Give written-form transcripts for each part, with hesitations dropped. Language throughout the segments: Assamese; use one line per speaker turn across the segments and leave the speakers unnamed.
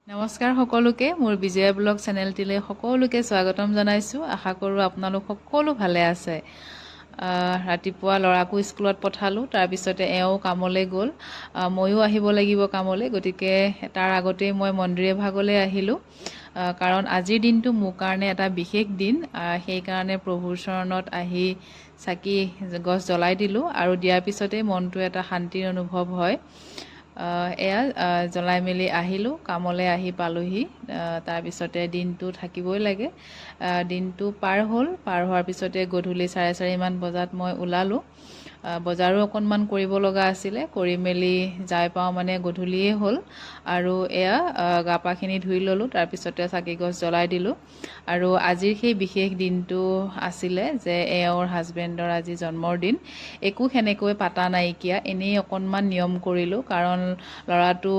নমস্কাৰ সকলোকে মোৰ বিজয়া ব্লগ চেনেলটিলৈ সকলোকে স্বাগতম জনাইছোঁ। আশা কৰোঁ আপোনালোক সকলো ভালে আছে। ৰাতিপুৱা ল'ৰাকো স্কুলত পঠালোঁ, তাৰপিছতে এওঁ কামলৈ গ'ল। ময়ো আহিব লাগিব কামলৈ, গতিকে তাৰ আগতেই মই মন্দিৰ এভাগলৈ আহিলোঁ। কাৰণ আজিৰ দিনটো মোৰ কাৰণে এটা বিশেষ দিন। সেইকাৰণে প্ৰভুৰ চৰণত আহি চাকি গছ জ্বলাই দিলোঁ আৰু দিয়াৰ পিছতেই মনটো এটা শান্তিৰ অনুভৱ হয়। এয়া জ্বলাই মেলি আহিলোঁ, কামলৈ আহি পালোহি। তাৰপিছতে দিনটো থাকিবই লাগে। দিনটো পাৰ হ'ল, পাৰ হোৱাৰ পিছতে গধূলি 4:30মান বজাত মই ওলালোঁ। বজাৰো অকণমান কৰিব লগা আছিলে, কৰি মেলি যাই পাওঁ মানে গধূলিয়েই হ'ল। আৰু এয়া গা পাখিনি ধুই ল'লোঁ, তাৰপিছতে চাকি গছ জ্বলাই দিলোঁ। আৰু আজিৰ সেই বিশেষ দিনটো আছিলে যে এওঁৰ হাজবেণ্ডৰ আজি জন্মৰ দিন। একো সেনেকৈ পাতা নাইকিয়া, এনেই অকণমান নিয়ম কৰিলোঁ। কাৰণ ল'ৰাটো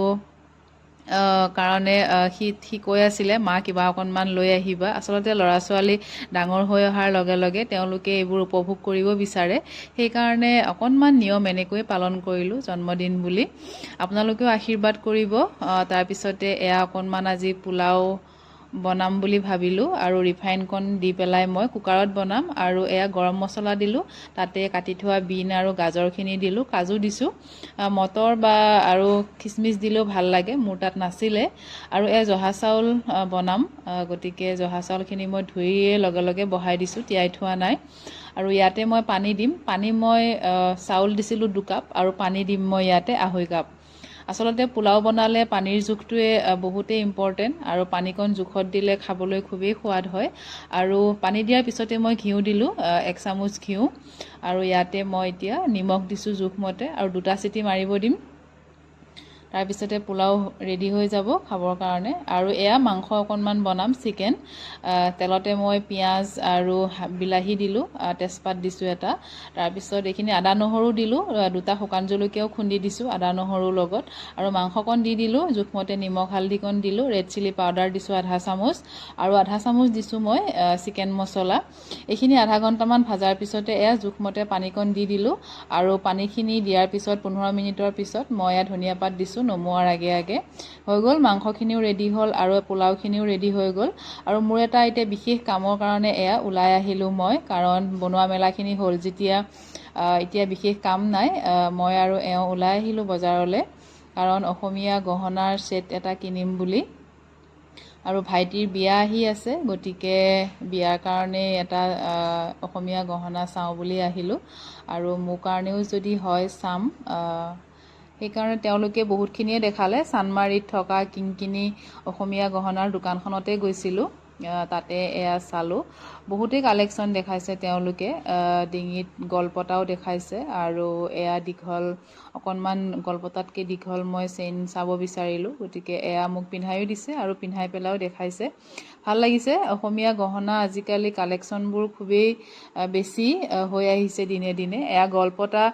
সি কৈ আছিলে মা কিবা অকণমান লৈ আহিবা। আচলতে ল'ৰা ছোৱালী ডাঙৰ হৈ অহাৰ লগে লগে তেওঁলোকে এইবোৰ উপভোগ কৰিব বিচাৰে। সেইকাৰণে অকণমান নিয়ম এনেকৈ পালন কৰিলোঁ জন্মদিন বুলি। আপোনালোকেও আশীৰ্বাদ কৰিব। তাৰপিছতে এয়া অকণমান আজি পোলাও বনাম বুলি ভাবিলোঁ আৰু ৰিফাইনকণ দি পেলাই মই কুকাৰত বনাম। আৰু এয়া গৰম মছলা দিলোঁ, তাতে কাটি থোৱা বিন আৰু গাজৰখিনি দিলোঁ, কাজু দিছোঁ। মটৰ বা আৰু খিচমিচ দিলেও ভাল লাগে, মোৰ তাত নাছিলে। আৰু এয়া জহা চাউল বনাম, গতিকে জহা চাউলখিনি মই ধুইয়ে লগে লগে বহাই দিছোঁ, তিয়াই থোৱা নাই। আৰু ইয়াতে মই পানী দিম। পানী মই চাউল দিছিলোঁ 2 কাপ আৰু পানী দিম মই ইয়াতে 1/2 কাপ। আচলতে পোলাও বনালে পানীৰ জোখটোৱে বহুতেই ইম্পৰ্টেণ্ট, আৰু পানীকণ জোখত দিলে খাবলৈ খুবেই সোৱাদ হয়। আৰু পানী দিয়াৰ পিছতে মই ঘিউ দিলোঁ, 1 চামুচ ঘিউ। আৰু ইয়াতে মই এতিয়া নিমখ দিছোঁ জোখমতে, আৰু 2টা চিটি মাৰিব দিম। তাৰপিছতে পোলাও ৰেডি হৈ যাব খাবৰ কাৰণে। আৰু এয়া মাংস অকণমান বনাম, চিকেন। তেলতে মই পিঁয়াজ আৰু বিলাহী দিলোঁ, তেজপাত দিছোঁ এটা। তাৰপিছত এইখিনি আদা নহৰু দিলোঁ, 2টা শুকান জলকীয়াও খুন্দি দিছোঁ আদা নহৰুৰ লগত। আৰু মাংসকণ দি দিলোঁ, জোখমতে নিমখ হালধিকণ দিলোঁ, ৰেড চিলি পাউডাৰ দিছোঁ 1/2 চামুচ, আৰু 1/2 চামুচ দিছোঁ মই চিকেন মছলা। এইখিনি আধা ঘণ্টামান ভাজাৰ পিছতে এয়া জোখমতে পানীকণ দি দিলোঁ। আৰু পানীখিনি দিয়াৰ পিছত 15 মিনিটৰ পিছত মই এয়া ধনিয়া পাত দিছোঁ নমোৱাৰ আগে আগে। হৈ গ'ল, মাংসখিনিও ৰেডি হ'ল আৰু পোলাওখিনিও ৰেডি হৈ গ'ল। আৰু মোৰ এটা এতিয়া বিশেষ কামৰ কাৰণে এয়া ওলাই আহিলোঁ মই, কাৰণ বনোৱা মেলাখিনি হ'ল যেতিয়া এতিয়া বিশেষ কাম নাই। মই আৰু এওঁ ওলাই আহিলোঁ বজাৰলৈ, কাৰণ অসমীয়া গহনাৰ ছেট এটা কিনিম বুলি। আৰু ভাইটিৰ বিয়া আহি আছে, গতিকে বিয়াৰ কাৰণে এটা অসমীয়া গহনা চাওঁ বুলি আহিলোঁ। আৰু মোৰ কাৰণেও যদি হয় চাম। সেইকাৰণে তেওঁলোকে বহুতখিনিয়ে দেখালে। চানমাৰীত থকা কিংকিনী অসমীয়া গহনাৰ দোকানখনতে গৈছিলোঁ, তাতে এয়া চালোঁ। বহুতেই কালেকশ্যন দেখাইছে তেওঁলোকে। ডিঙিত গলপতাও দেখাইছে, আৰু এয়া দীঘল অকণমান গলপতাতকৈ দীঘল মই চেইন চাব বিচাৰিলোঁ, গতিকে এয়া মোক পিন্ধায়ো দিছে আৰু পিন্ধাই পেলাইও দেখাইছে। ভাল লাগিছে। অসমীয়া গহনা আজিকালি কালেকশ্যনবোৰ খুবেই বেছি হৈ আহিছে দিনে দিনে। এয়া গলপতা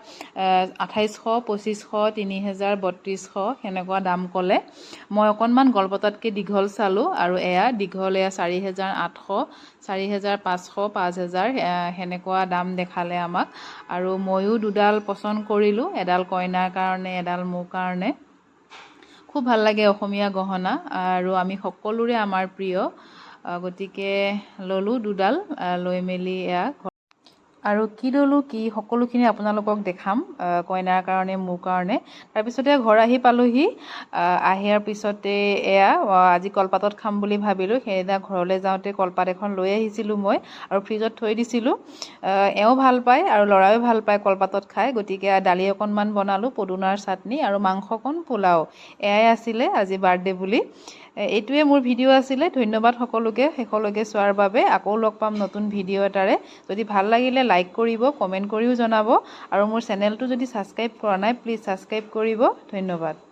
2800, 2500, 3000, 3200 সেনেকুৱা দাম ক'লে। মই অকণমান গলপতাতকৈ দীঘল চালোঁ, আৰু এয়া দীঘল এয়া 4800, 4500, 5000 সেনেকুৱা দাম দেখালে আমাক। আৰু ময়ো 2ডাল পচন্দ কৰিলোঁ, এডাল কইনাৰ কাৰণে, এডাল মোৰ কাৰণে। খুব ভাল লাগে অসমীয়া গহনা, আৰু আমি সকলোৰে আমাৰ প্ৰিয়। গতিকে ল'লোঁ 2ডাল, লৈ মেলি এয়া আৰু কি ল'লোঁ কি সকলোখিনি আপোনালোকক দেখাম, কইনাৰ কাৰণে মোৰ কাৰণে। তাৰপিছতে ঘৰ আহি পালোহি। আহাৰ পিছতে এয়া আজি কলপাতত খাম বুলি ভাবিলোঁ। সেইদিনা ঘৰলৈ যাওঁতে কলপাত এখন লৈ আহিছিলোঁ মই, আৰু ফ্ৰিজত থৈ দিছিলোঁ। এওঁ ভাল পায় আৰু ল'ৰায়ো ভাল পায় কলপাতত খাই, গতিকে দালি অকণমান বনালোঁ, পদুনাৰ চাটনি, আৰু মাংসকণ পোলাও। এয়াই আছিলে আজি বাৰ্থডে বুলি। এইটোৱে মোৰ ভিডিঅ' আছিলে। ধন্যবাদ সকলোকে শেষলৈকে চোৱাৰ বাবে। আকৌ লগ পাম নতুন ভিডিঅ' এটাৰে। যদি ভাল লাগিলে লাইক কৰিব, কমেণ্ট কৰিও জনাব। আৰু মোৰ চেনেলটো যদি ছাবস্ক্ৰাইব কৰা নাই, প্লিজ ছাবস্ক্ৰাইব কৰিব। ধন্যবাদ।